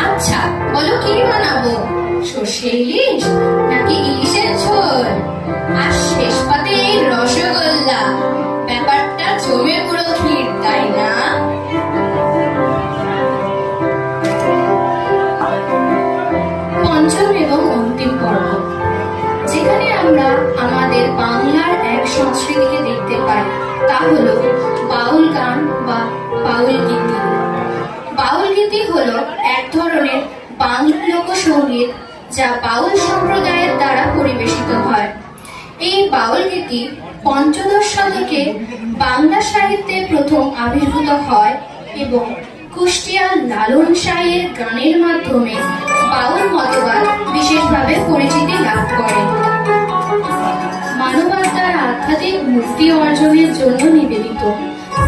আচ্ছা বলো কি বানাবো, সর্ষে ইলিশ নাকি ইলিশের ঝোল, আর শেষ পাতে এই রসগোল্লা, ব্যাপারটা জমে পুরো ক্ষীর, তাই না? পঞ্চম এবং অন্তিম পর্ব, যেখানে আমরা আমাদের বাংলার এক সংস্কৃতিকে দেখতে পাই, তা হলো বাউল গান বা বাউল গীতি। বাউল গীতি হলো এক ধরনের বাংলা লোকসঙ্গীত যা বাউল সম্প্রদায়ের দ্বারা পরিবেশিত হয়। এই বাউল গীতি পঞ্চদশ শতকে বাংলা সাহিত্যে প্রথম আবির্ভূত হয় এবং কুষ্টিয়ার লালন শাহের গানের মাধ্যমে বাউল মতবাদ বিশেষভাবে পরিচিতি লাভ করে। মানবাত্মার আধ্যাত্মিক মুক্তি অর্জনের জন্য নিবেদিত।